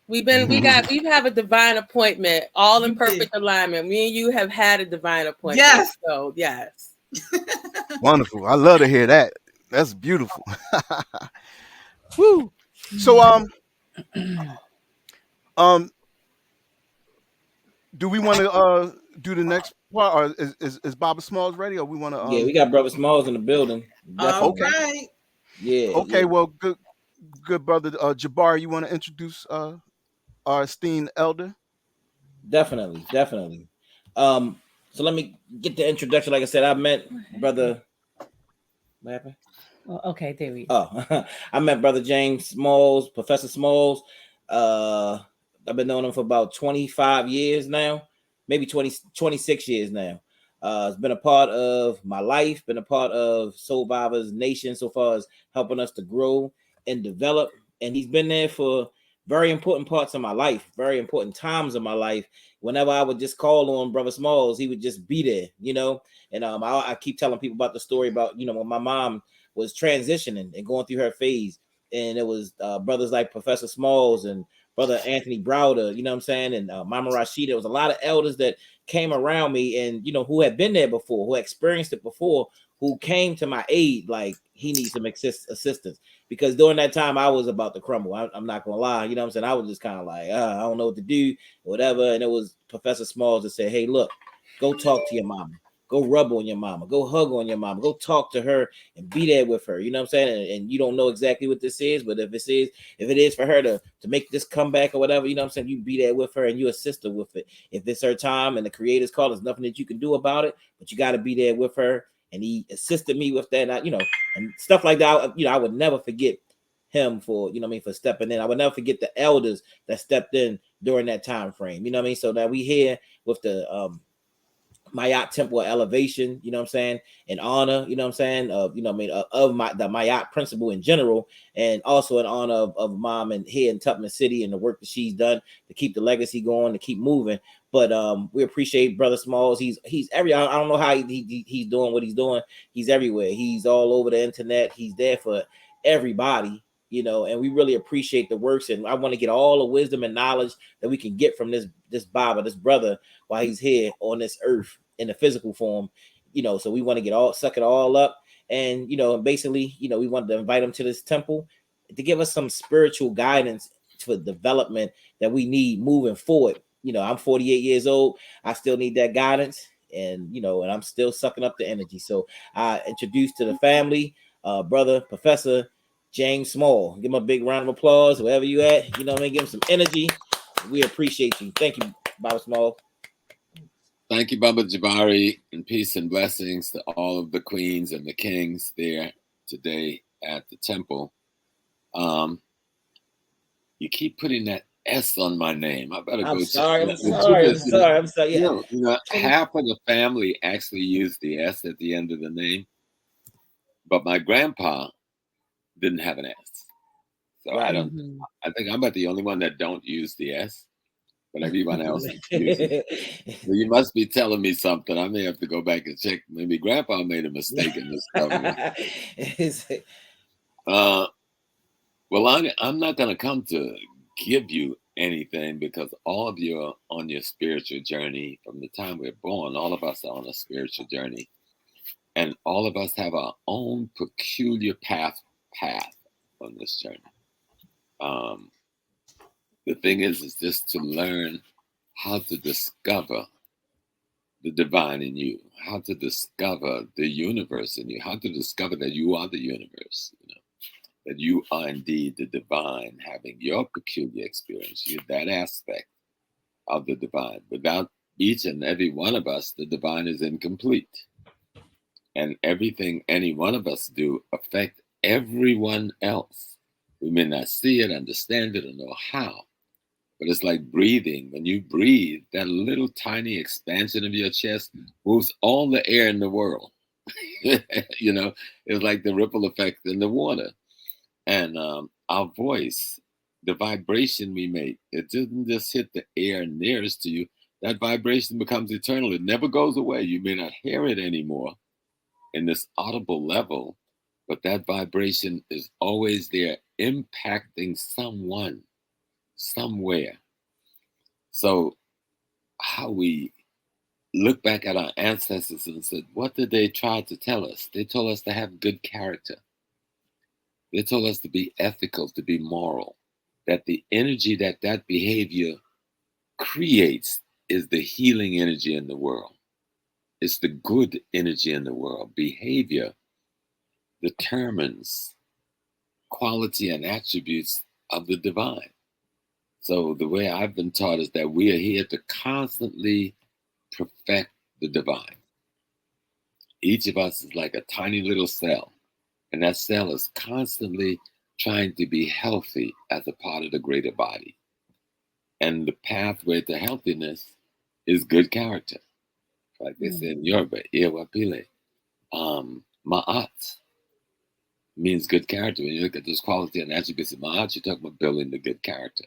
We have a divine appointment, all in perfect alignment. Me and you have had a divine appointment. Yes. So yes. Wonderful. I love to hear that. That's beautiful. Woo. So um do we want to do the next part, or is Baba Smalls ready, or we want to Yeah, we got Brother Smalls in the building. All Definitely. Okay. right. Yeah, Okay, yeah. well, good brother Jabbar, you want to introduce our esteemed elder? Definitely, definitely. So let me get the introduction. Like I said, I met Brother. What happened? Okay, there we go. Oh, I met Brother James Smalls, Professor Smalls. Uh, I've been knowing him for about 25 years now, maybe 26 years now. It's been a part of my life, been a part of Soul Viva's Nation so far as helping us to grow and develop. And he's been there for very important parts of my life, very important times of my life. Whenever I would just call on Brother Smalls, he would just be there, And I keep telling people about the story about, when my mom was transitioning and going through her phase. And it was brothers like Professor Smalls and Brother Anthony Browder, you know what I'm saying? And Mama Rashida. There was a lot of elders that came around me and, who had been there before, who experienced it before, who came to my aid, like he needs some assistance. Because during that time, I was about to crumble. I'm not going to lie. You know what I'm saying? I was just kind of like, I don't know what to do, whatever. And it was Professor Smalls that said, hey, look, go talk to your mama. Go rub on your mama. Go hug on your mama. Go talk to her and be there with her. You know what I'm saying? And you don't know exactly what this is, but if it is for her to make this comeback or whatever, you know what I'm saying? You be there with her and you assist her with it. If it's her time and the creator's call, there's nothing that you can do about it, but you got to be there with her. And he assisted me with that. And and stuff like that. I would never forget him for, for stepping in. I would never forget the elders that stepped in during that time frame. You know what I mean? So that we here with the Maat Temple elevation, you know what I'm saying, in honor, you know what I'm saying, of the Maat principle in general, and also in honor of mom and here in Tubman City and the work that she's done to keep the legacy going, to keep moving. But we appreciate Brother Smalls. He's every I don't know how he's doing what he's doing. He's everywhere. He's all over the internet. He's there for everybody. And we really appreciate the works, and I want to get all the wisdom and knowledge that we can get from this Baba, this brother, while he's here on this earth in the physical form. So we want to suck it all up, and basically, we wanted to invite him to this temple to give us some spiritual guidance for development that we need moving forward. I'm 48 years old. I still need that guidance, and and I'm still sucking up the energy. So I introduced to the family, brother Professor James Small. Give him a big round of applause, wherever you at. You know what I mean? Give him some energy. We appreciate you. Thank you, Baba Small. Thank you, Baba Jabari, and peace and blessings to all of the queens and the kings there today at the temple. You keep putting that S on my name. I better go check. I'm sorry. Yeah. Half of the family actually used the S at the end of the name, but my grandpa didn't have an S. So right. I think I'm about the only one that don't use the S, but everyone else uses it. So you must be telling me something. I may have to go back and check. Maybe Grandpa made a mistake in this covenant. Well, I'm not going to come to give you anything, because all of you are on your spiritual journey from the time we're born. All of us are on a spiritual journey, and all of us have our own peculiar path on this journey. The thing is just to learn how to discover the divine in you, how to discover the universe in you, how to discover that you are the universe, that you are indeed the divine, having your peculiar experience. You're that aspect of the divine. Without each and every one of us, the divine is incomplete. And everything any one of us do affect everyone else. We may not see it, understand it, or know how. But it's like breathing. When you breathe, that little tiny expansion of your chest moves all the air in the world. It's like the ripple effect in the water. And our voice, the vibration we make, it doesn't just hit the air nearest to you. That vibration becomes eternal. It never goes away. You may not hear it anymore in this audible level, but that vibration is always there, impacting someone. somewhere. So how we look back at our ancestors and said, what did they try to tell us? They told us to have good character. They told us to be ethical, to be moral, that the energy that that behavior creates is the healing energy in the world. It's the good energy in the world. Behavior determines quality and attributes of the divine. So the way I've been taught is that we are here to constantly perfect the divine. Each of us is like a tiny little cell, and that cell is constantly trying to be healthy as a part of the greater body. And the pathway to healthiness is good character. Like they say in Yoruba, Iwapile. Maat means good character. When you look at this quality and attributes of Maat, you're talking about building the good character.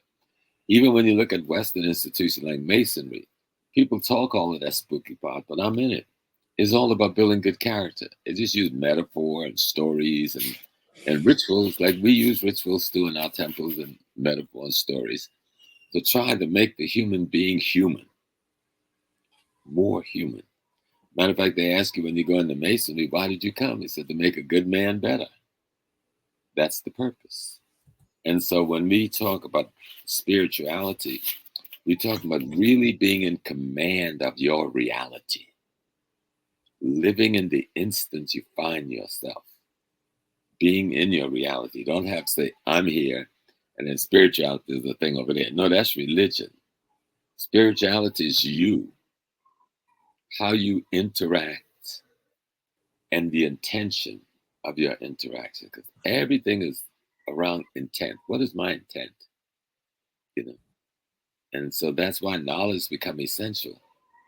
Even when you look at Western institutions like Masonry, people talk all of that spooky part, but I'm in it. It's all about building good character. It just use metaphor and stories and rituals, like we use rituals too in our temples and metaphor and stories to try to make the human being human, more human. Matter of fact, they ask you when you go into Masonry, why did you come? He said, to make a good man better. That's the purpose. And so when we talk about spirituality, we talk about really being in command of your reality, living in the instant you find yourself, being in your reality. You don't have to say, I'm here, and then spirituality is the thing over there. No, that's religion. Spirituality is you, how you interact, and the intention of your interaction. Because everything is around intent. What is my intent? You know, and so that's why knowledge become essential,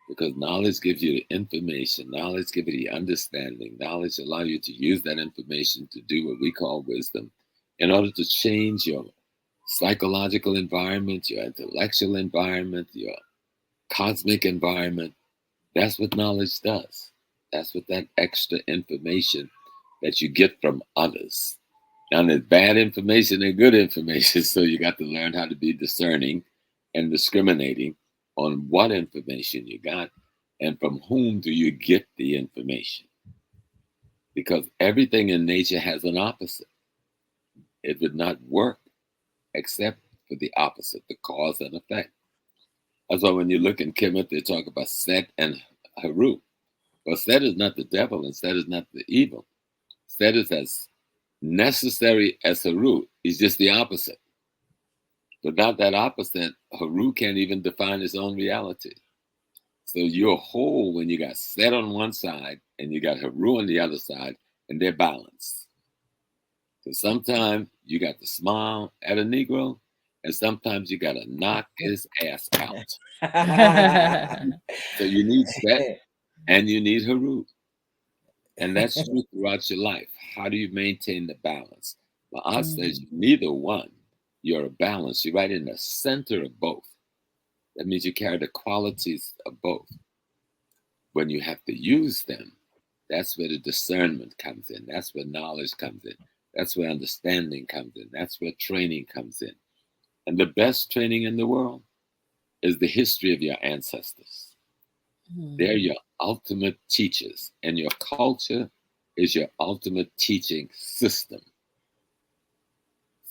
because knowledge gives you the information, knowledge gives you the understanding, knowledge allow you to use that information to do what we call wisdom in order to change your psychological environment, your intellectual environment, your cosmic environment. That's what knowledge does. That's what that extra information that you get from others. Now, there's bad information and good information, so you got to learn how to be discerning and discriminating on what information you got and from whom do you get the information. Because everything in nature has an opposite. It would not work except for the opposite, the cause and effect. That's why when you look in Kemet, they talk about Set and Haru. Well, Set is not the devil and Set is not the evil. Set is as necessary as Haru. Is just the opposite. Without that opposite, Haru can't even define his own reality. So you're whole when you got Set on one side and you got Haru on the other side, and they're balanced. So sometimes you got to smile at a Negro, and sometimes you got to knock his ass out. So you need Set and you need Haru. And that's true throughout your life. How do you maintain the balance? Maat says neither one. You're a balance. You're right in the center of both. That means you carry the qualities of both. When you have to use them, that's where the discernment comes in. That's where knowledge comes in. That's where understanding comes in. That's where training comes in. And the best training in the world is the history of your ancestors. They're your ultimate teachers, and your culture is your ultimate teaching system.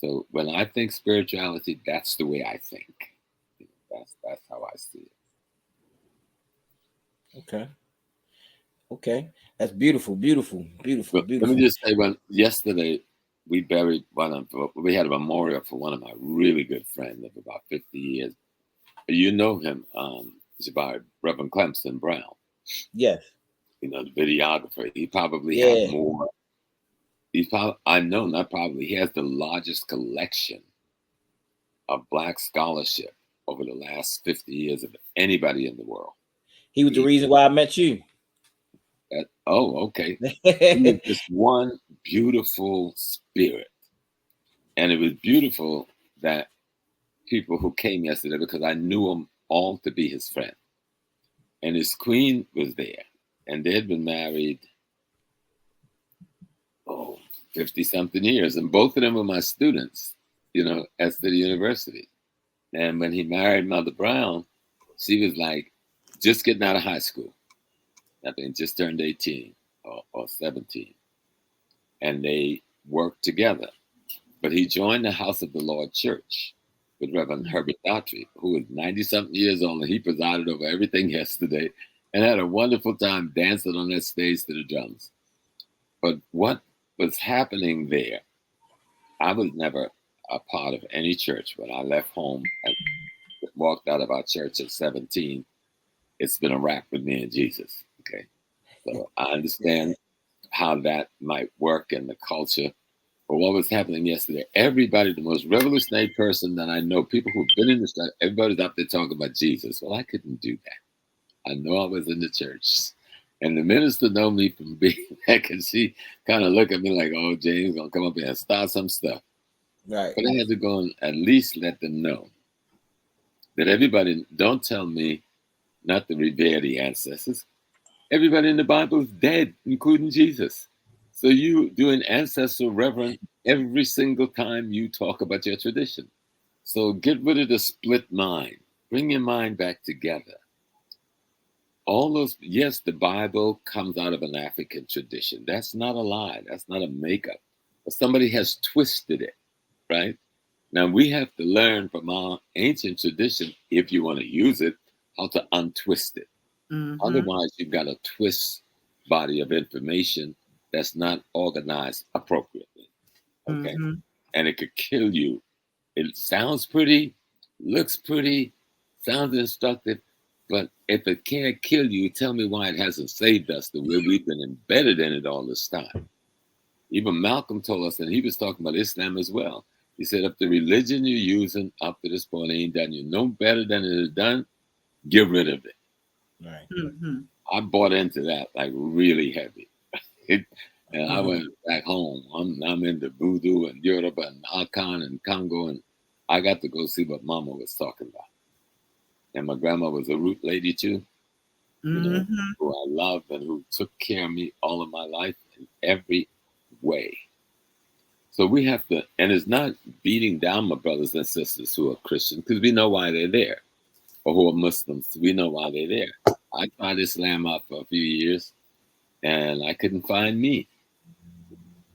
So when I think spirituality, that's the way I think. That's how I see it. Okay. That's beautiful. But let me just say, yesterday we buried we had a memorial for one of my really good friends of about 50 years. You know him, he's about Reverend Clemson Brown. Yes. You know, the videographer. He probably has more. He has the largest collection of Black scholarship over the last 50 years of anybody in the world. He was the reason why I met you. Okay. He was just one beautiful spirit. And it was beautiful that people who came yesterday, because I knew them all to be his friend. And his queen was there. And they had been married, 50-something years. And both of them were my students, at City University. And when he married Mother Brown, she was like just getting out of high school. I think just turned 18 or 17. And they worked together. But he joined the House of the Lord Church with Reverend Herbert Daughtry, who was 90-something years old, and he presided over everything yesterday and had a wonderful time dancing on that stage to the drums. But what was happening there, I was never a part of any church. When I left home and walked out of our church at 17, it's been a wrap with me and Jesus. Okay. So I understand how that might work in the culture. But what was happening yesterday, everybody, the most revolutionary person that I know, people who've been in the church, everybody's up there talking about Jesus. Well, I couldn't do that. I know I was in the church. And the minister know me from being back, and she kind of look at me like, oh, James gonna come up here and start some stuff. Right. But I had to go and at least let them know that everybody, don't tell me not to revere the ancestors. Everybody in the Bible is dead, including Jesus. So you do an ancestral reverence every single time you talk about your tradition. So get rid of the split mind. Bring your mind back together. All those, yes, the Bible comes out of an African tradition. That's not a lie. That's not a makeup. But somebody has twisted it, right? Now we have to learn from our ancient tradition, if you want to use it, how to untwist it. Otherwise, you've got a twist body of information that's not organized appropriately. Okay. And it could kill you. It sounds pretty, looks pretty, sounds instructive, but if it can't kill you, tell me why it hasn't saved us the way we've been embedded in it all this time. Even Malcolm told us, and he was talking about Islam as well. He said, if the religion you're using up to this point ain't done you no better than it is done, get rid of it. Right. I bought into that like really heavy. And I went back home. I'm into voodoo and Europe and Akan and Congo, and I got to go see what Mama was talking about. And my grandma was a root lady too, you know, who I loved and who took care of me all of my life in every way. So we have to, and it's not beating down my brothers and sisters who are Christian, because we know why they're there, or who are Muslims. We know why they're there. I tried Islam out for a few years, and I couldn't find me.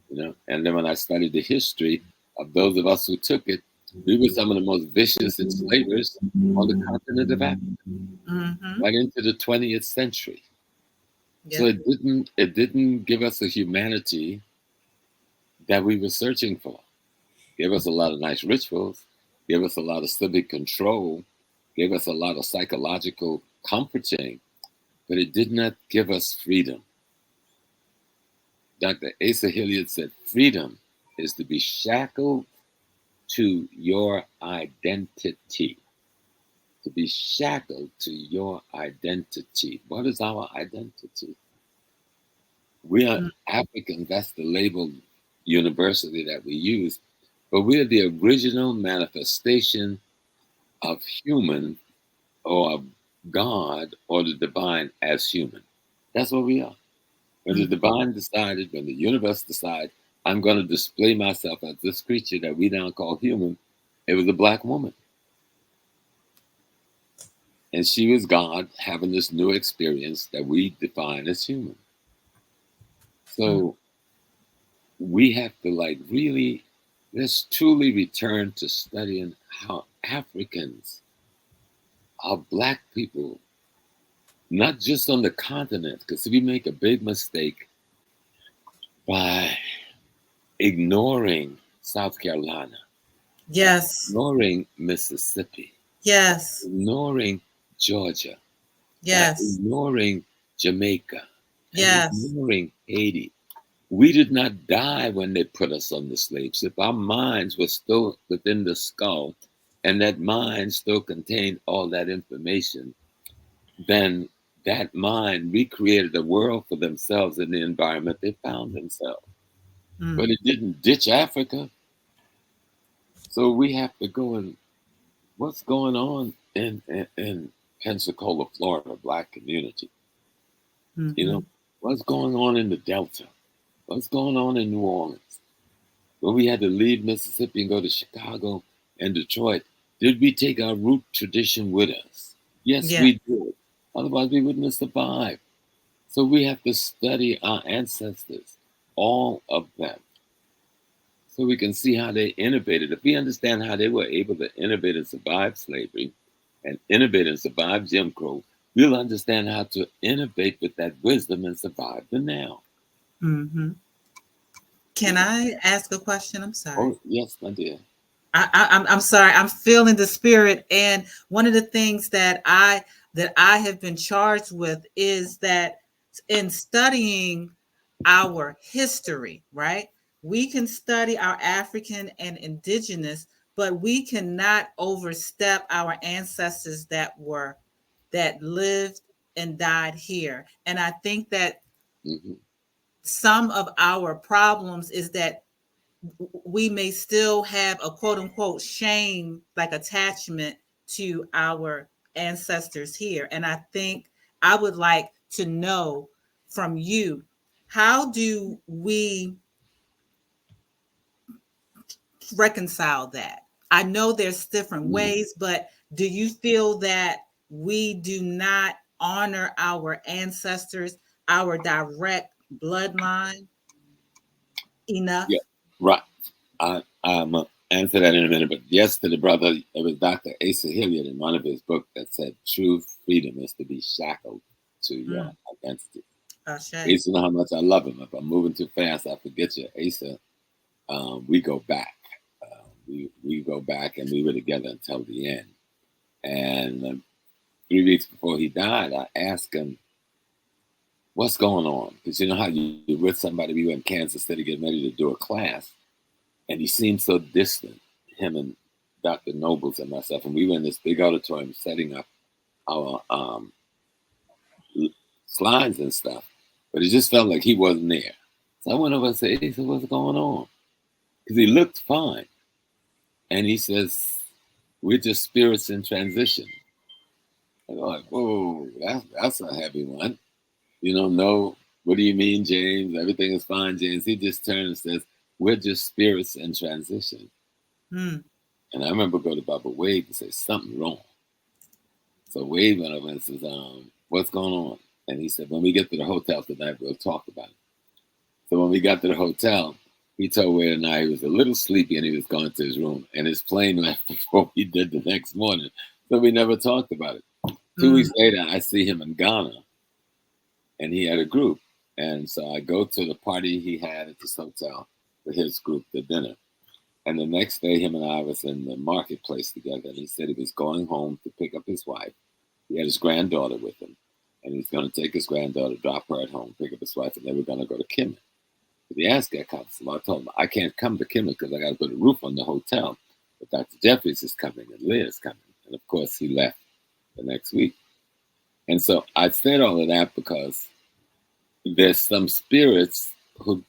You know, and then when I studied the history of those of us who took it, we were some of the most vicious enslavers on the continent of Africa, right into the 20th century. So it didn't give us a humanity that we were searching for. Gave us a lot of nice rituals, gave us a lot of civic control, gave us a lot of psychological comforting, but it did not give us freedom. Dr. Asa Hilliard said, freedom is to be shackled to your identity. To be shackled to your identity. What is our identity? We are Africans. That's the label university that we use. But we are the original manifestation of human or of God or the divine as human. That's what we are. When the divine decided, when the universe decided, I'm going to display myself as this creature that we now call human, it was a black woman. And she was God having this new experience that we define as human. So we have to really, let's truly return to studying how Africans, how black people, not just on the continent, because we make a big mistake by ignoring South Carolina. Yes. Ignoring Mississippi. Yes. Ignoring Georgia. Yes. Ignoring Jamaica. Yes. Ignoring Haiti. We did not die when they put us on the slave ship. Our minds were still within the skull, and that mind still contained all that information. Then that mind recreated a world for themselves in the environment they found themselves. But it didn't ditch Africa. So we have to go and what's going on in Pensacola, Florida, black community? You know, what's going on in the Delta? What's going on in New Orleans? When we had to leave Mississippi and go to Chicago and Detroit, Did we take our root tradition with us? Yes, Yeah. we did. Otherwise, we wouldn't have survived. So we have to study our ancestors, all of them, so we can see how they innovated. If we understand how they were able to innovate and survive slavery and innovate and survive Jim Crow, we'll understand how to innovate with that wisdom and survive the now. Mm-hmm. Can I ask a question? I'm sorry. Oh, yes, my dear. I'm sorry. I'm feeling the spirit, and one of the things that I have been charged with is that in studying our history, right? We can study our African and indigenous, but we cannot overstep our ancestors that lived and died here. And I think that Mm-hmm. some of our problems is that we may still have a quote unquote shame like attachment to our ancestors here. And I think I would like to know from you, how do we reconcile that? I know there's different ways, but do you feel that we do not honor our ancestors, our direct bloodline enough? Yeah, right. I'm gonna answer that in a minute, but yes, to the brother, it was Dr. Asa Hilliard in one of his books that said true freedom is to be shackled to your identity. Ashe. Asa, know how much I love him. If I'm moving too fast, I forget you. Asa, we go back. We go back, and we were together until the end. And 3 weeks before he died, I asked him, "What's going on?" Because you know how you're with somebody. We were in Kansas City getting ready to do a class, and he seemed so distant. Him and Dr. Nobles and myself, and we were in this big auditorium setting up our slides and stuff, but it just felt like he wasn't there. So I went over and said, "Hey, so what's going on?" Because he looked fine, and he says, "We're just spirits in transition." I go like, "Whoa, that's a heavy one." You know, no. What do you mean, James? Everything is fine, James. He just turned and says, "We're just spirits in transition." Mm. And I remember going to Baba Wade and say, "Something wrong." So Wade went over and says, "What's going on?" And he said, "When we get to the hotel tonight, we'll talk about it." So when we got to the hotel, he told Wade and I he was a little sleepy and he was going to his room. And his plane left before he did the next morning. So we never talked about it. 2 weeks later, I see him in Ghana, and he had a group. And so I go to the party he had at this hotel with his group, the dinner. And the next day, him and I was in the marketplace together. And he said he was going home to pick up his wife. He had his granddaughter with him. And he's going to take his granddaughter, drop her at home, pick up his wife, and they were going to go to Kemet. But the ASCAP council, I told him, I can't come to Kemet because I got to put a roof on the hotel. But Dr. Jeffries is coming and Leah's coming. And of course, he left the next week. And so I said all of that because there's some spirits who,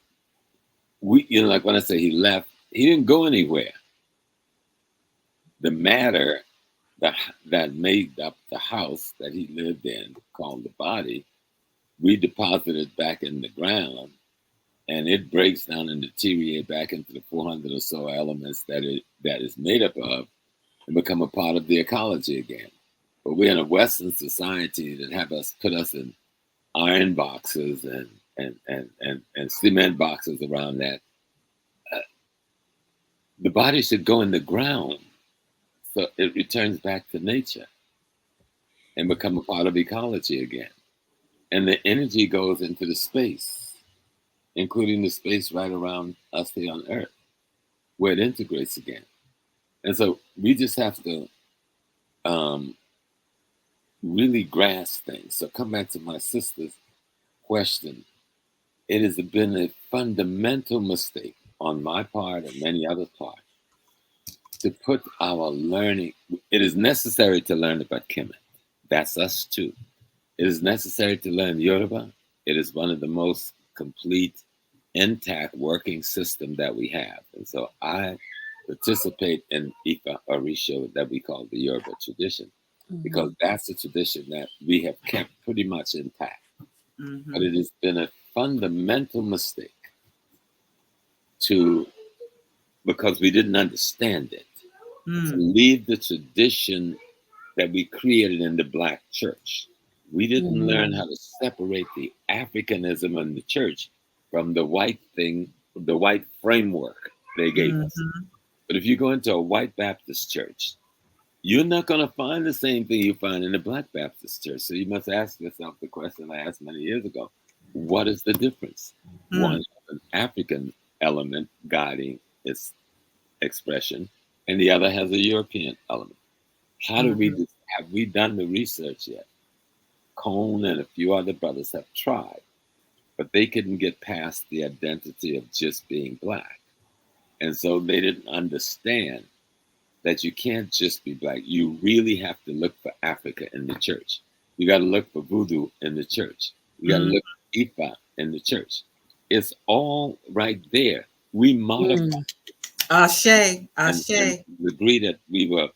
like when I say he left, he didn't go anywhere. The matter that made up the house that he lived in, called the body, we deposited back in the ground, and it breaks down and deteriorates back into the 400 or so elements that is made up of, and become a part of the ecology again. But we're in a Western society that have us put us in iron boxes and cement boxes around that. The body should go in the ground so it returns back to nature and become a part of ecology again. And the energy goes into the space, including the space right around us here on Earth, where it integrates again. And so we just have to really grasp things. So come back to my sister's question. It has been a fundamental mistake on my part and many others' part to put our learning. It is necessary to learn about Kemet. That's us too. It is necessary to learn Yoruba. It is one of the most complete, intact working system that we have. And so I participate in Ifa Orisho that we call the Yoruba tradition, because that's a tradition that we have kept pretty much intact. But it has been a fundamental mistake because we didn't understand it. to Mm. leave the tradition that we created in the Black church. We didn't learn how to separate the Africanism in the church from the white thing, the white framework they gave us. Mhm. But if you go into a white Baptist church, you're not going to find the same thing you find in the Black Baptist church. So you must ask yourself the question I asked many years ago: what is the difference? One Mm. has an African element guiding its expression, and the other has a European element. How do we Mhm. do? Have we done the research yet? Cone and a few other brothers have tried, but they couldn't get past the identity of just being Black. And so they didn't understand that you can't just be Black. You really have to look for Africa in the church. You got to look for voodoo in the church. You got to Mm. look for Ifa in the church. It's all right there. We modified Ashe. and Ashe. to the degree that we were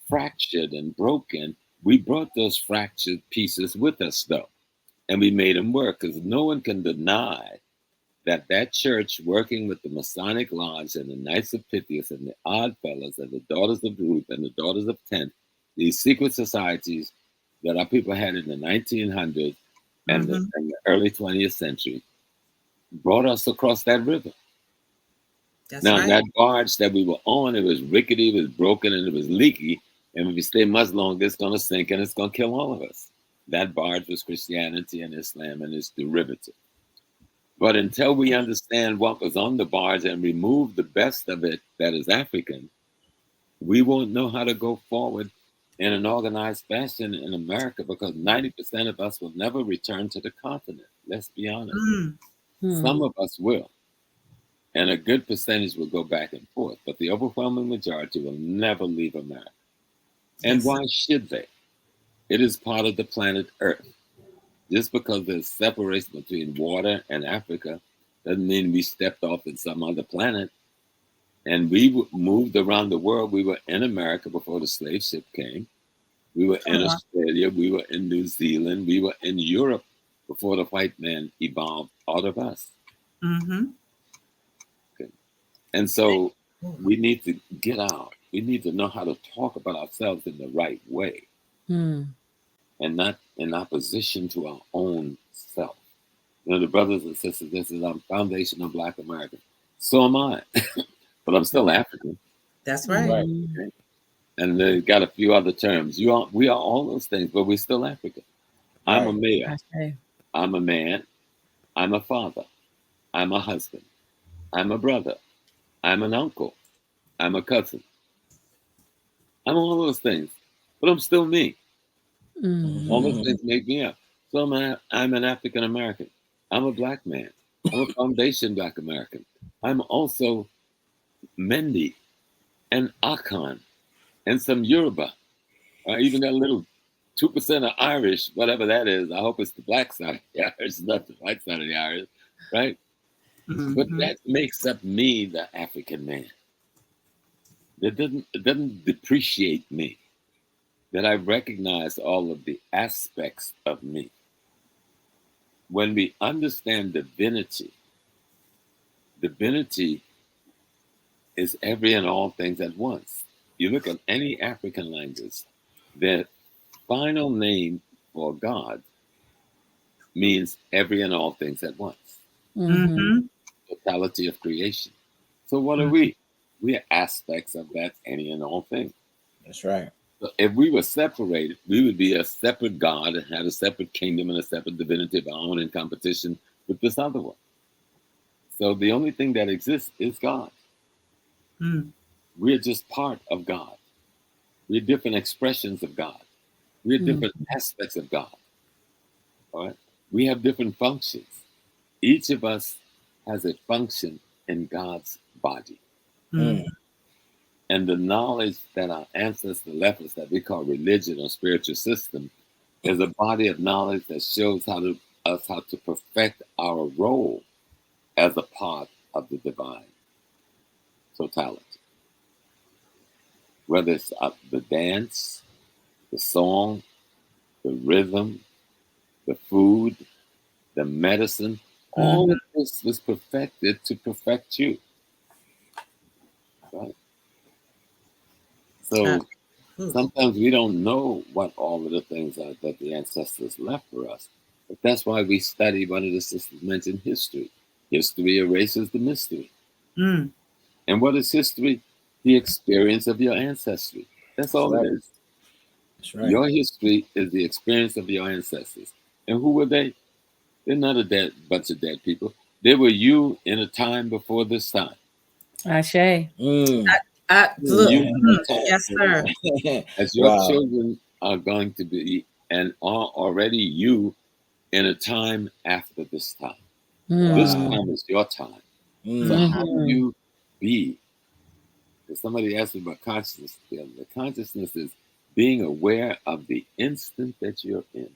fractured and broken, we brought those fractured pieces with us, though, and we made them work because no one can deny that that church, working with the Masonic Lodge and the Knights of Pythias and the Odd Fellows and the Daughters of Ruth and the Daughters of Tenth, these secret societies that our people had in the 1900s Mhm. and the early 20th century, brought us across that river. That's Now, right. that barge that we were on, it was rickety, it was broken, and it was leaky. And if we stay much longer, it's going to sink and it's going to kill all of us. That barge was Christianity and Islam and its derivative. But until we understand what was on the barge and remove the best of it that is African, we won't know how to go forward in an organized fashion in America because 90% of us will never return to the continent. Let's be honest. Mm. Some of us will. And a good percentage will go back and forth, but the overwhelming majority will never leave America. And Yes. why should they? It is part of the planet Earth. Just because there's separation between water and Africa doesn't mean we stepped off in some other planet. And we moved around the world. We were in America before the slave ship came. We were in Come on. Australia. We were in New Zealand. We were in Europe before the white man evolved out of us. Mhm. Okay. And so we need to get out. We need to know how to talk about ourselves in the right way and not in opposition to our own self. You know, the brothers and sisters, this is foundational Black American. So am I, but I'm still African. That's right. Right. Okay? And they got a few other terms. We are all those things, but we're still African. I'm a Right. mayor. I'm a man. I'm a father. I'm a husband. I'm a brother. I'm an uncle. I'm a cousin. I'm all those things, but I'm still me. All those Mhm. things make me up. So I'm an African American. I'm a Black man. I'm a foundation Black American. I'm also Mendi and Akan and some Yoruba. I even got a little 2% of Irish, whatever that is. I hope it's the Black side of the Irish, not the white side of the Irish, right? But Mhm. that makes up me, the African man. It doesn't depreciate me. That I recognize all of the aspects of me. When we understand divinity is every and all things at once. You look at any African language, the final name for God means every and all things at once, Mhm. totality of creation. So what are Mm. we? We are aspects of that any and all thing. That's right. So if we were separated, we would be a separate God and had a separate kingdom and a separate divinity of our own in competition with this other one. So the only thing that exists is God. Mm. We're just part of God. We're different expressions of God. We're different aspects of God. All right. We have different functions. Each of us has a function in God's body. Mm. Mm. And the knowledge that our ancestors left us that we call religion or spiritual system is a body of knowledge that shows us how to perfect our role as a part of the divine totality. Whether it's the dance, the song, the rhythm, the food, the medicine, all Mhm. of this was perfected to perfect you. Right? So Ooh. sometimes we don't know what all of the things are that the ancestors left for us. But that's why we study one of the sisters mentioned history. History erases the mystery. Mm. And what is history? The experience of your ancestry. That's all right. it is. That's right. Your history is the experience of your ancestors. And who were they? They're not a dead bunch of dead people. They were you in a time before this time. Ashe. Mm. Look, You in a time yes, sir. as your Wow. children are going to be and are already you in a time after this time. This Wow. time is your time. So Mm. how do you be? If somebody asked me about consciousness, the consciousness is being aware of the instant that you're in.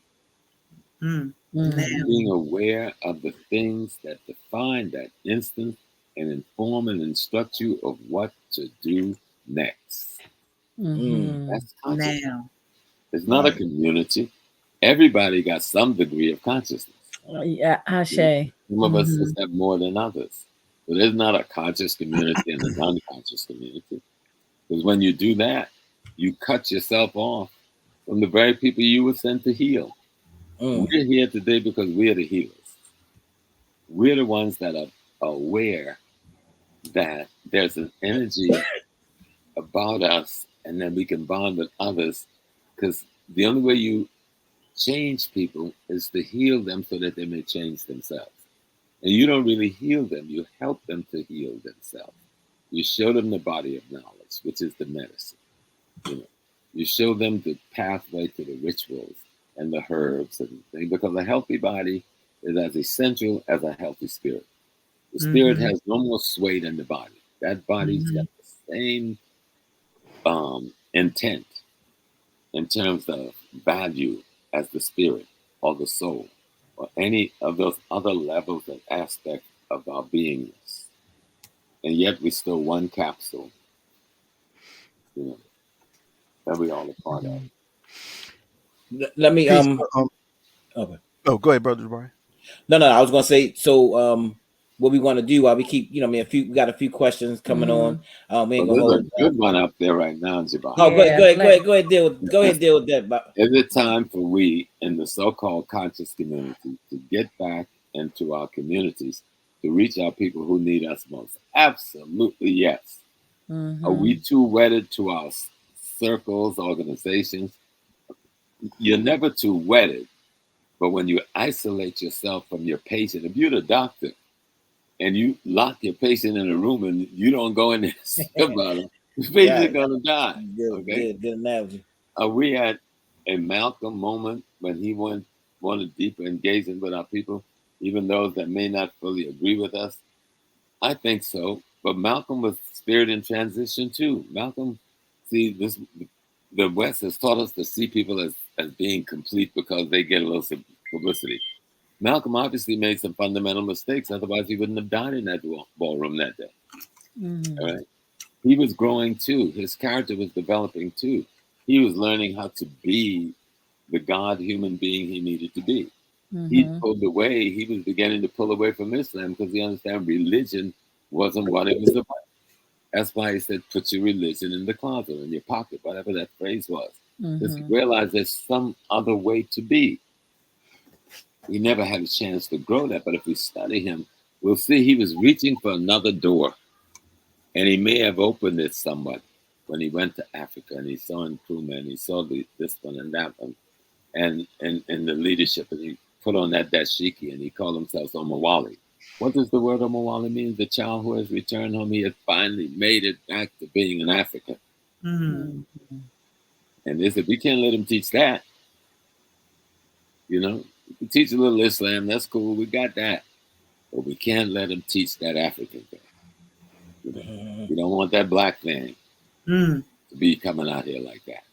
Mm. Mhm. Being aware of the things that define that instant and inform and instruct you of what to do next. Mhm. That's consciousness. Now. It's not a Right. community. Everybody got some degree of consciousness. Yeah, You know, Ashe. some of us just have more than others. So there's not a conscious community and an unconscious community. Because when you do that, you cut yourself off from the very people you were sent to heal. Mm. We're here today because we're the healers. We're the ones that are aware that there's an energy about us and then we can bond with others. Because the only way you change people is to heal them so that they may change themselves. And you don't really heal them, you help them to heal themselves. You show them the body of knowledge, which is the medicine. You know, you show them the pathway to the rituals and the herbs and things, because a healthy body is as essential as a healthy spirit. The spirit Mm-hmm. has no more sway than the body. That body's Mm-hmm. got the same intent in terms of value as the spirit or the soul or any of those other levels and aspects of our beingness. And yet we still one capsule, you know, that we all a part of. Let me Peace. okay. Oh, go ahead, brother Jabari. No, I was gonna say, so what we want to do while we keep, I mean, we got a few questions coming on. We So ain't gonna there's a hold. good one up there right now, Jabbar. Oh, Yeah, go ahead, deal with that. Is it time for we in the so-called conscious community to get back into our communities to reach our people who need us most? Absolutely yes. Are we too wedded to our circles, organizations? You're never too wedded, but when you isolate yourself from your patient, if you're the doctor and you lock your patient in a room and you don't go in there and see about them, the patient's Right. gonna die. Okay. Good analogy. Are we at a Malcolm moment when he wanted deeper engagement with our people, even those that may not fully agree with us? I think so. But Malcolm was spirit in transition too. Malcolm, see, the West has taught us to see people as being complete because they get a little publicity. Malcolm obviously made some fundamental mistakes, otherwise he wouldn't have died in that ballroom that day. All right. He was growing too. His character was developing too. He was learning how to be the God human being he needed to be. He pulled away. He was beginning to pull away from Islam because he understood religion wasn't what it was about. That's why he said, put your religion in the closet, in your pocket, whatever that phrase was. Because he realized there's some other way to be. He never had a chance to grow that, but if we study him, we'll see he was reaching for another door. And he may have opened it somewhat when he went to Africa and he saw Nkrumah and he saw this one and that one and the leadership, and he put on that dashiki and he called himself Omawali. What does the word Omawali mean? The child who has returned home. He had finally made it back to being an African. Mm-hmm. And they said, we can't let him teach that. You know, we can teach a little Islam, that's cool, we got that. But we can't let him teach that African thing. You know, we don't want that black thing Mm. to be coming out here like that.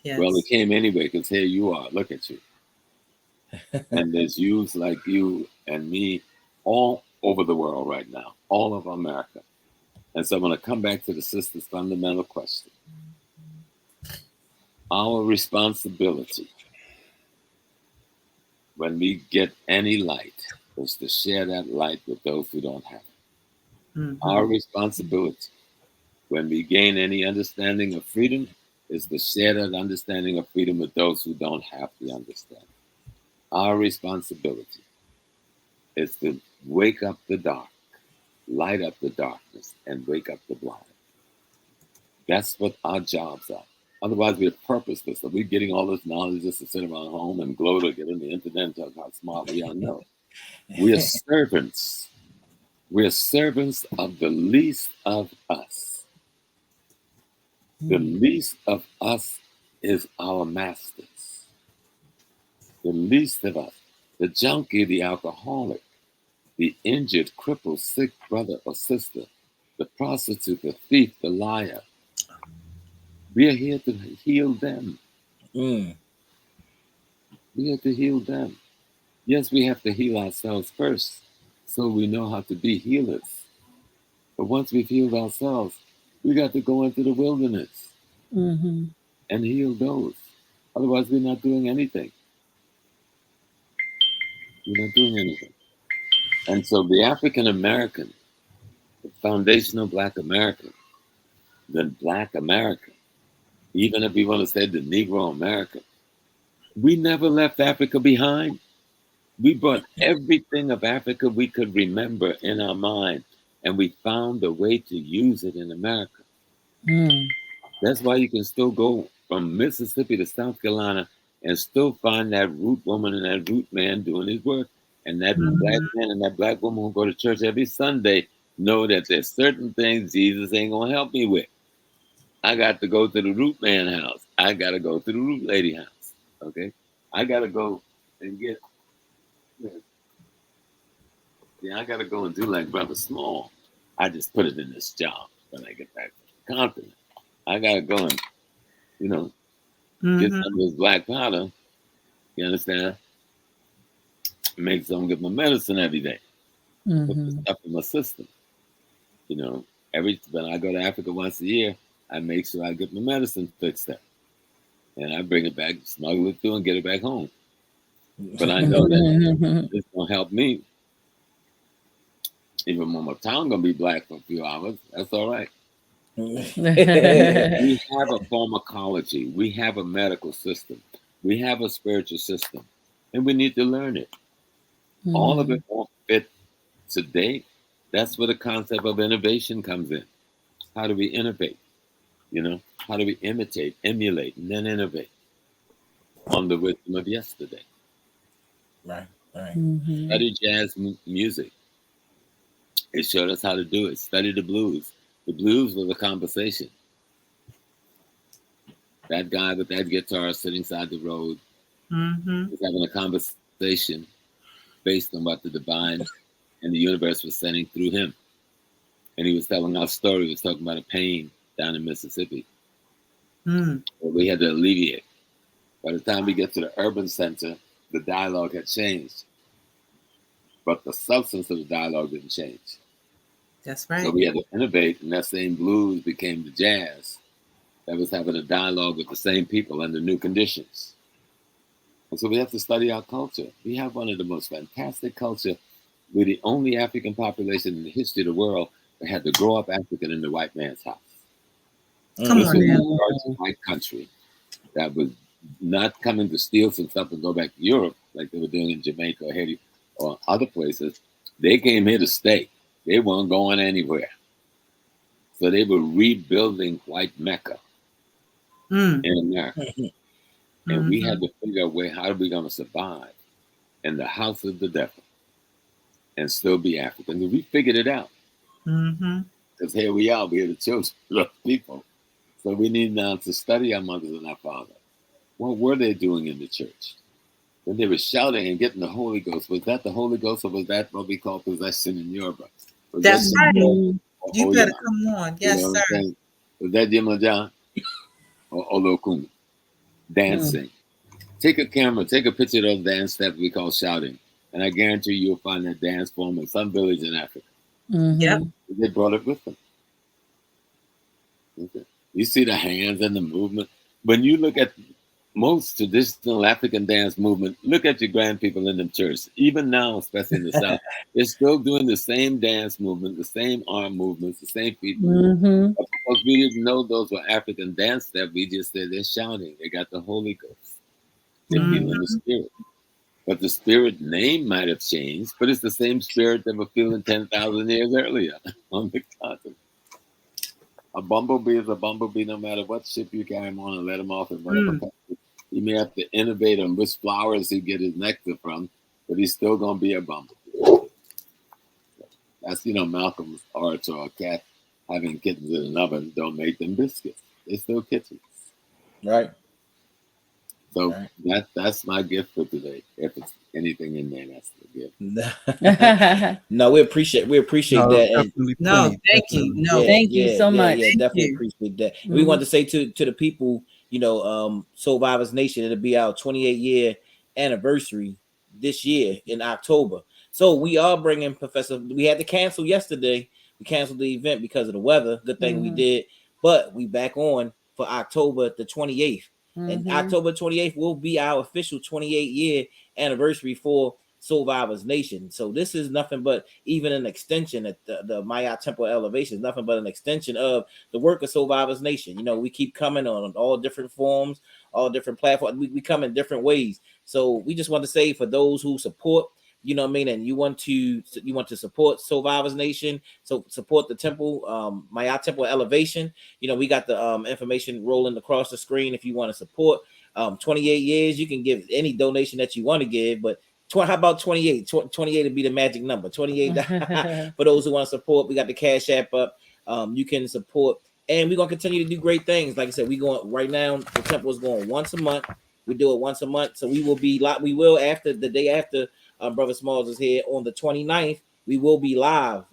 Yes. Well, it came anyway, because here you are, look at you. And there's youths like you and me all over the world right now, all of America. And so I'm going to come back to the sister's fundamental question. Our responsibility when we get any light is to share that light with those who don't have it. Mm-hmm. Our responsibility When we gain any understanding of freedom, it's the shared understanding of freedom with those who don't have the understanding. Our responsibility is to wake up the dark, light up the darkness, and wake up the blind. That's what our jobs are. Otherwise, we're purposeless. Are we getting all this knowledge just to sit around home and gloat or get on the internet and talk how smart we are? No. We are servants. We are servants of the least of us. The least of us is our masters. The least of us. The junkie, the alcoholic, the injured, crippled, sick brother or sister, the prostitute, the thief, the liar. We are here to heal them. Mm. We have to heal them. Yes, we have to heal ourselves first so we know how to be healers. But once we've healed ourselves, we got to go into the wilderness Mm-hmm. and heal those. Otherwise, we're not doing anything. We're not doing anything. And so the African American, the foundational Black American, the Black American, even if we want to say the Negro American, we never left Africa behind. We brought everything of Africa we could remember in our mind, and we found a way to use it in America. Mm. That's why you can still go from Mississippi to South Carolina and still find that root woman and that root man doing his work. And that black man and that black woman who go to church every Sunday know that there's certain things Jesus ain't going to help me with. I got to go to the root man house. I got to go to the root lady house. Okay? I got to go and get... Yeah, I got to go and do like Brother Small. I just put it in this job when I get back confident. I got to go and, get some of this black powder. You understand? Make some, get my medicine every day. Put the stuff in my system. When I go to Africa once a year, I make sure I get my medicine fixed up. And I bring it back, smuggle it through, and get it back home. But I know that it's going to help me. Even when my tongue going to be black for a few hours, that's all right. We have a pharmacology. We have a medical system. We have a spiritual system. And we need to learn it. All of it won't fit today. That's where the concept of innovation comes in. How do we innovate? How do we imitate, emulate, and then innovate on the wisdom of yesterday? Right. Study jazz music. It showed us how to do it. Study the blues. The blues was a conversation. That guy with that guitar sitting side the road was having a conversation based on what the divine and the universe was sending through him. And he was telling our story. He was talking about a pain down in Mississippi that we had to alleviate. By the time we get to the urban center, the dialogue had changed. But the substance of the dialogue didn't change. That's right. So we had to innovate, and that same blues became the jazz that was having a dialogue with the same people under new conditions. And so we have to study our culture. We have one of the most fantastic culture. We're the only African population in the history of the world that had to grow up African in the white man's house. Come This on was now. a large white country that was not coming to steal some stuff and go back to Europe like they were doing in Jamaica or Haiti or other places. They came here to stay. They weren't going anywhere. So they were rebuilding white Mecca in America. And we had to figure out how are we going to survive in the house of the devil and still be African. And we figured it out. Because here we are. We're the children of people. So we need now to study our mothers and our fathers. What were they doing in the church? When they were shouting and getting the Holy Ghost, was that the Holy Ghost or was that what we call possession in Yoruba? That's right. You better Oya? come on. Yes, You know sir. Was that Yemaja or Olokun? Dancing. Take a camera, take a picture of those dance steps we call shouting. And I guarantee you'll find that dance form in some village in Africa. Yep. They brought it with them. Okay. You see the hands and the movement. When you look at most traditional African dance movement, look at your grand people in the church, even now, especially in the South, they're still doing the same dance movement, the same arm movements, the same feet movements. Mm-hmm. But because we didn't know those were African dance steps, we just said they're shouting. They got the Holy Ghost. They're feeling the Spirit. But the Spirit name might have changed, but it's the same Spirit that we're feeling 10,000 years earlier on the continent. A bumblebee is a bumblebee no matter what ship you carry him on and let him off in whatever country. He may have to innovate on which flowers he get his nectar from, but he's still going to be a bumblebee. That's, Malcolm's orator, a cat having kittens in an oven don't make them biscuits. They still kittens. Right. So right. that's my gift for today. If it's anything in there, that's the gift. No, we appreciate that. And thank you. No, thank you so much. Yeah, definitely appreciate that. Mm-hmm. We want to say to the people, Soul Vibers Nation, it'll be our 28-year anniversary this year in October. So we are bringing Professor. We had to cancel yesterday. We canceled the event because of the weather. Good thing we did, but we back on for October the 28th. And October 28th will be our official 28-year anniversary for Soul Vibers Nation. So this is nothing but even an extension at the Maat Temple Elevation is nothing but an extension of the work of Soul Vibers Nation. We keep coming on all different forms, all different platforms. We come in different ways. So we just want to say for those who support, and you want to support Soul Vibers Nation, so support the temple, Maat Temple Elevation. We got the information rolling across the screen if you want to support. 28 years, you can give any donation that you want to give, but how about 28? 28 would be the magic number. 28 for those who want to support. We got the Cash App up. You can support, and we're gonna continue to do great things. Like I said, we going right now. The temple is going once a month. We do it once a month, so we will after the day after Brother Smalls is here on the 29th. We will be live.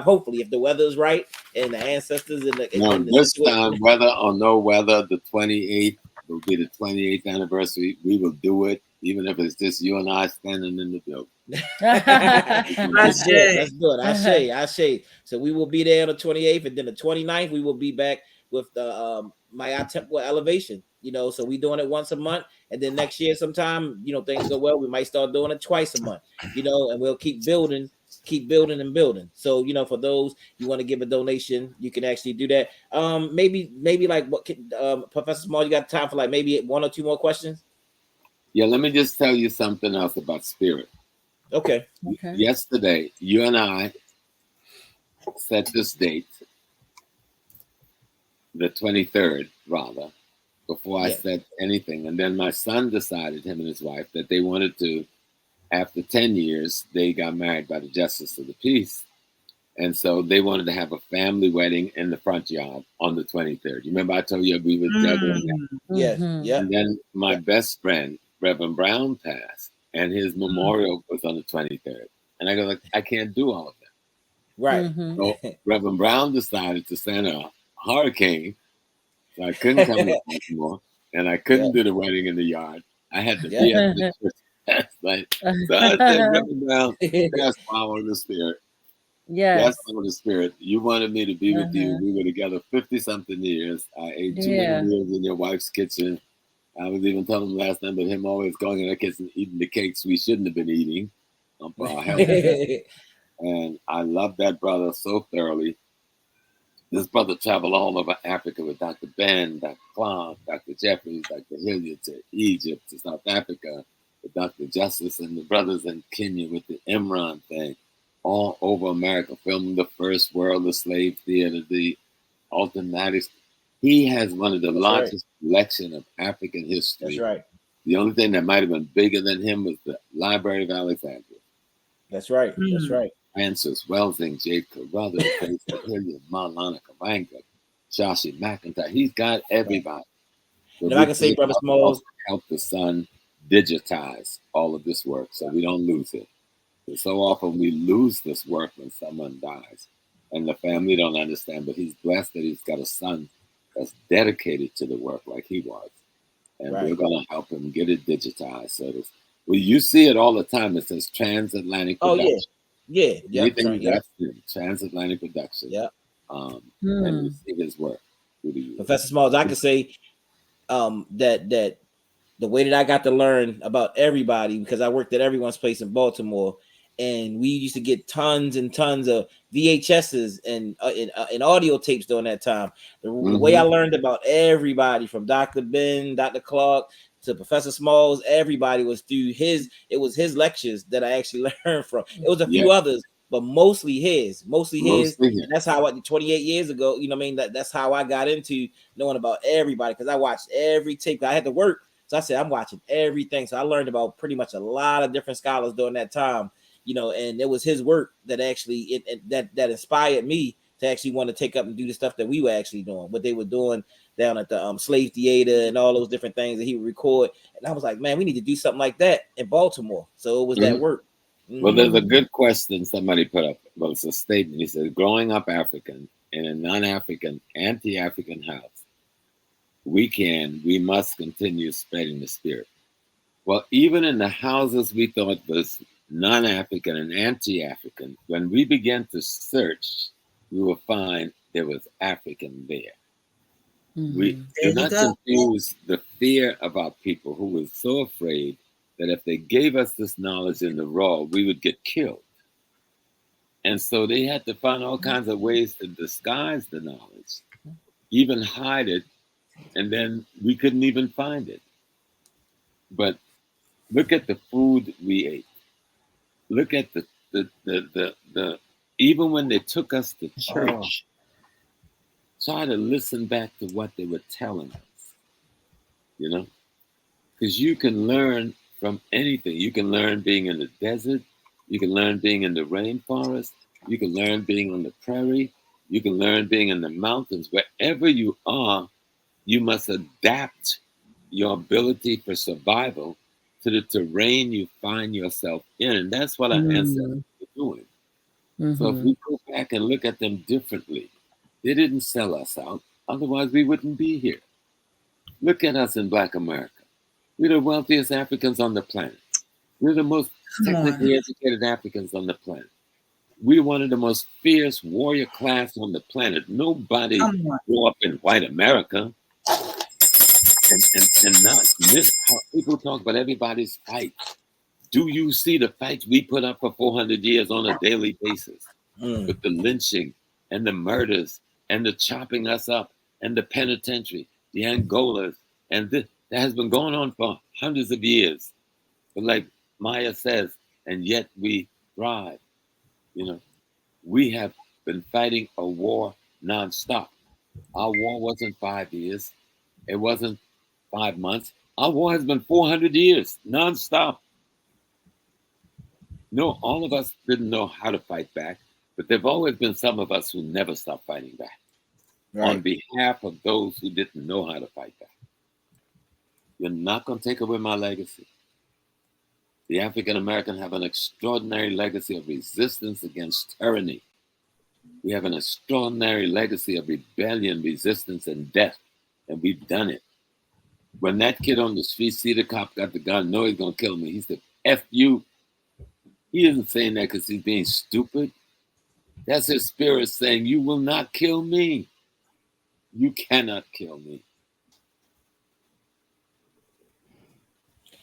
Hopefully, if the weather is right and the ancestors this time, whether or no weather, the 28th will be the 28th anniversary. We will do it, even if it's just you and I standing in the building. Let's do it. I say. So we will be there on the 28th, and then the 29th, we will be back with the Maat Temple Elevation. So we doing it once a month, and then next year sometime, things go well, we might start doing it twice a month, and we'll keep building and building. So, for those you want to give a donation, you can actually do that. Maybe like what Professor Small, you got time for like maybe one or two more questions? Yeah, let me just tell you something else about spirit. Okay. Yesterday, you and I set this date, the 23rd, rather, before I said anything. And then my son decided, him and his wife, that they wanted to, after 10 years, they got married by the Justice of the Peace. And so they wanted to have a family wedding in the front yard on the 23rd. You remember I told you we were juggling that? Yes. Yeah. And then my best friend, Reverend Brown, passed, and his memorial was on the 23rd. And I go, I can't do all of that. Right. So Reverend Brown decided to send a hurricane. So I couldn't come to Baltimore, and I couldn't do the wedding in the yard. I had to be at the church last night. So I said, Reverend Brown, that's following the spirit. Yes. That's following the spirit. You wanted me to be with you. We were together 50-something years. I ate too many meals in your wife's kitchen. I was even telling him last night, but him always going in the kitchen eating the cakes we shouldn't have been eating for our health. And I love that brother so thoroughly. This brother traveled all over Africa with Dr. Ben, Dr. Clark, Dr. Jeffries, Dr. Hilliard to Egypt, to South Africa, with Dr. Justice, and the brothers in Kenya with the Imran thing, all over America, filming the first World of Slave Theater, the Ultimatics. He has one of the largest collection of African history. That's right. The only thing that might have been bigger than him was the Library of Alexandria. That's right. That's right. Francis Welsing, J. Carruthers, Hilliard, Maulana Kavanka, Shashi McIntyre. He's got everybody. And if I can say, Brother Smalls, help the son digitize all of this work so we don't lose it. And so often we lose this work when someone dies, and the family don't understand. But he's blessed that he's got a son that's dedicated to the work like he was, and we're going to help him get it digitized. So this, you see it all the time. It says transatlantic production. Transatlantic production. Yeah. And you see his work. Professor Smalls, I can say that the way that I got to learn about everybody, because I worked at Everyone's Place in Baltimore, and we used to get tons and tons of VHSs and audio tapes during that time. The way I learned about everybody, from Dr. Ben, Dr. Clark to Professor Smalls, everybody was through his lectures that I actually learned from. It was a few others, but mostly his. And that's how 28 years ago, you know what I mean? That's how I got into knowing about everybody, because I watched every tape. I had to work. So I said, I'm watching everything. So I learned about pretty much a lot of different scholars during that time, you know, and it was his work that actually that inspired me to actually want to take up and do the stuff that we were actually doing, what they were doing down at the slave theater and all those different things that he would record. And I was like, man, we need to do something like that in Baltimore. So it was that work. Well, there's a good question somebody put up. Well, it's a statement. He said, growing up African in a non-African, anti-African house, we must continue spreading the spirit. Well, even in the houses we thought was non-African and anti-African, when we began to search, we will find there was African there. We do not confuse the fear of our people, who was so afraid that if they gave us this knowledge in the raw, we would get killed. And so they had to find all kinds of ways to disguise the knowledge, even hide it, and then we couldn't even find it. But look at the food we ate. Look at the even when they took us to church, try to listen back to what they were telling us, you know, because you can learn from anything. You can learn being in the desert. You can learn being in the rainforest. You can learn being on the prairie. You can learn being in the mountains. Wherever you are, you must adapt your ability for survival to the terrain you find yourself in. And that's what our ancestors were doing. So if we go back and look at them differently, they didn't sell us out. Otherwise, we wouldn't be here. Look at us in Black America. We're the wealthiest Africans on the planet. We're the most technically educated Africans on the planet. We're one of the most fierce warrior class on the planet. Nobody grew up in white America and not miss how people talk about everybody's fight. Do you see the fights we put up for 400 years on a daily basis? With the lynching and the murders and the chopping us up and the penitentiary, the Angolas, and this that has been going on for hundreds of years. But like Maya says, and yet we thrive. You know, we have been fighting a war nonstop. Our war wasn't 5 years. It wasn't 5 months. Our war has been 400 years nonstop. No, all of us didn't know how to fight back, but there've always been some of us who never stopped fighting back on behalf of those who didn't know how to fight back. You're not going to take away my legacy. The African American have an extraordinary legacy of resistance against tyranny. We have an extraordinary legacy of rebellion, resistance, and death, and we've done it. When that kid on the street see the cop got the gun, know he's going to kill me, he said, F you. He isn't saying that because he's being stupid. That's his spirit saying, you will not kill me. You cannot kill me.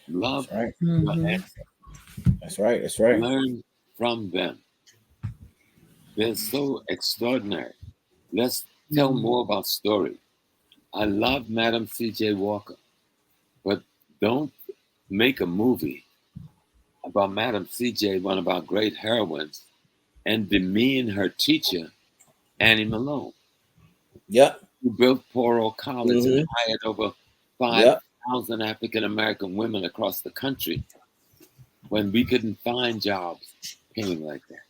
Love your ancestors. That's right. That's right. Learn from them. They're so extraordinary. Let's tell more about story. I love Madam C.J. Walker, but don't make a movie about Madam C.J., one of our great heroines, and demean her teacher, Annie Malone. Yep. Who built Poro College and hired over 5,000 African American women across the country when we couldn't find jobs paying like that.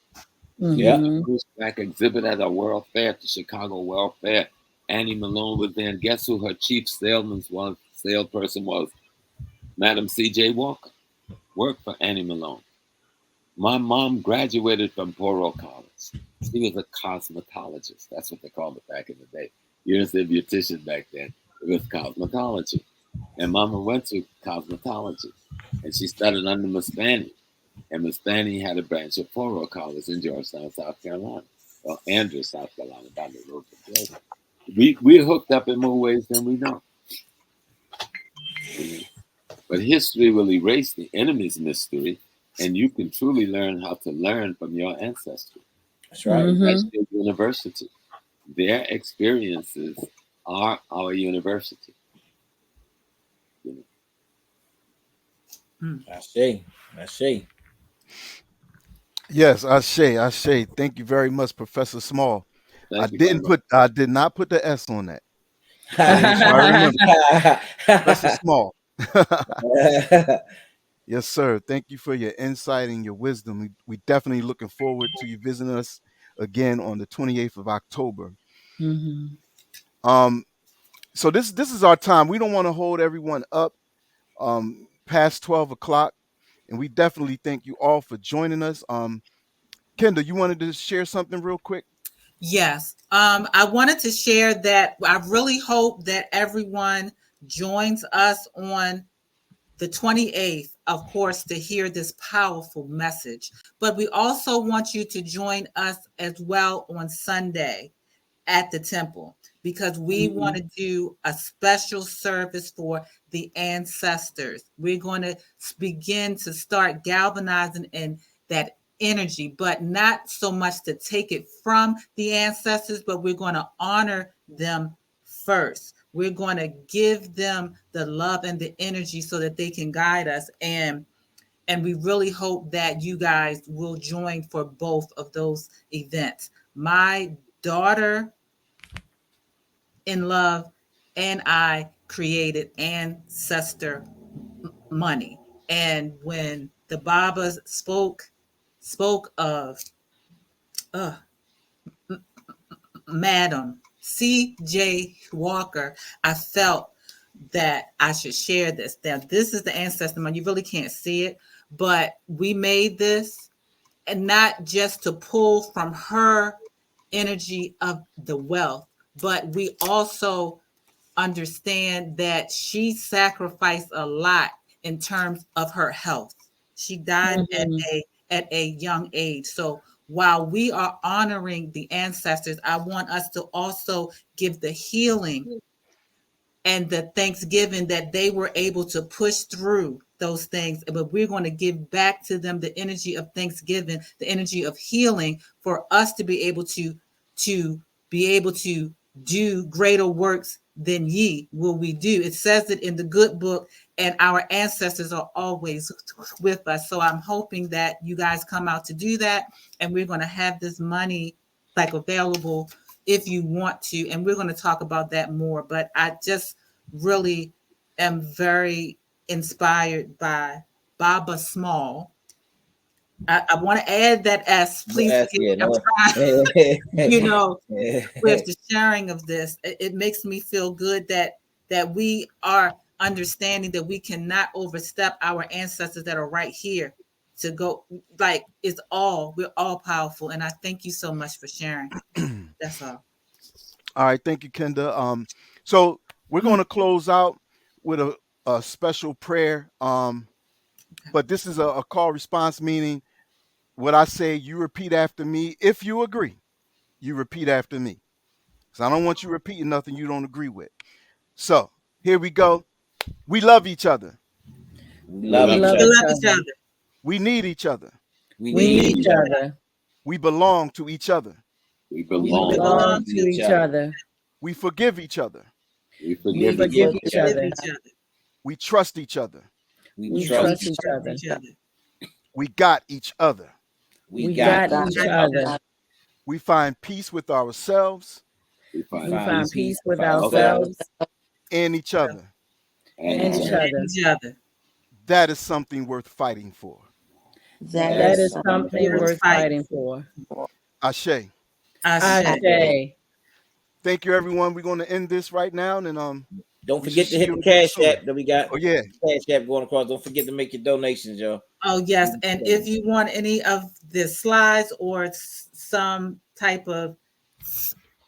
Back exhibit at a World Fair, at the Chicago World Fair. Annie Malone was there, and guess who her chief salesperson was? Madam C.J. Walker. Worked for Annie Malone. My mom graduated from Poro College. She was a cosmetologist. That's what they called it back in the day. You didn't say beautician back then. It was cosmetology. And Mama went to cosmetology. And she studied under Miss Fanny. And Miss Fanny had a branch of Poro College in Georgetown, South Carolina. Well, Andrews, South Carolina, down the road from Georgia. We're hooked up in more ways than we know. But history will erase the enemy's mystery, and you can truly learn how to learn from your ancestry. That's right. And that's Mhm. your university. Their experiences are our university. You know. I see. Yes, Ashe. Thank you very much, Professor Small. Thank you, brother. I did not put the S on that. I want to make sure I remember. Professor Small. Yes, sir. Thank you for your insight and your wisdom. We definitely looking forward to you visiting us again on the 28th of October. Mhm. Um, so this is our time. We don't want to hold everyone up past 12 o'clock, and we definitely thank you all for joining us. Kendall, you wanted to share something real quick? Yes. I wanted to share that I really hope that everyone joins us on the 28th, of course, to hear this powerful message. But we also want you to join us as well on Sunday at the temple, because we want to do a special service for the ancestors. We're going to begin to start galvanizing in that energy, but not so much to take it from the ancestors, but we're going to honor them first. We're going to give them the love and the energy so that they can guide us. And we really hope that you guys will join for both of those events. My daughter in love and I created ancestor money. And when the Babas spoke of uh, Madam C.J. Walker, I felt that I should share this. Now, this is the ancestor money. You really can't see it, but we made this, and not just to pull from her energy of the wealth, but we also understand that she sacrificed a lot in terms of her health. She died Mhm. at a young age. So while we are honoring the ancestors, I want us to also give the healing and the thanksgiving that they were able to push through those things. But we're going to give back to them the energy of thanksgiving, the energy of healing, for us to be able to do greater works than ye will we do. It says it in the good book, and our ancestors are always with us. So I'm hoping that you guys come out to do that, and we're going to have this money like available if you want to, and we're going to talk about that more. But I just really am very inspired by Baba Small. I want to add that S. Please Yes, forgive yeah, me. I'm no. trying, with the sharing of this. It makes me feel good that we are understanding that we cannot overstep our ancestors that are right here to go. Like we're all powerful, and I thank you so much for sharing. That's all. All right, thank you, Kenda. So we're going to close out with a special prayer. But this is a call response, meaning what I say, you repeat after me. If you agree, you repeat after me. So I don't want you repeating nothing you don't agree with. So here we go. We love each other. We We love We love each love We other. each each love other. each other. other. We need each other. We We need need We each each need other. each other. other. We belong to each other. We We We We belong to belong belong belong each to to to each each other. other. We forgive each other. We We We forgive each forgive forgive other. each each with other. other. each other. We trust each other. We We We We trust trust trust each each each trust other. other. each other. We got each other. We We got got We each each got other. each other. other. We find peace with ourselves We We We find find find peace peace peace with with with ourselves ourselves ourselves and each other. and and each each other. And other. each other. That is something worth fighting for. that That is is something something Worth worth worth fighting. fighting for. Ashe. Ashe. Ashe. Thank you, everyone. We're going to end this right now, and Don't we should forget to see hit you the again cash soon. app that we got. Oh yeah. Cash app going across. Don't forget to make your donations, y'all. Oh, yes. And if you want any of the slides or some type of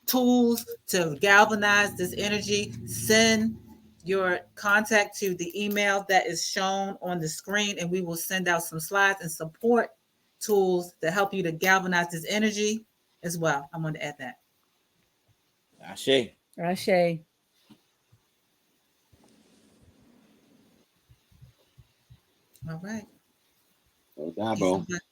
tools to galvanize this energy, send your contact to the email that is shown on the screen, and we will send out some slides and support tools to help you to galvanize this energy as well. I want to add that. Ashe. Ashe. All right. No Peace Dabo. and blessings.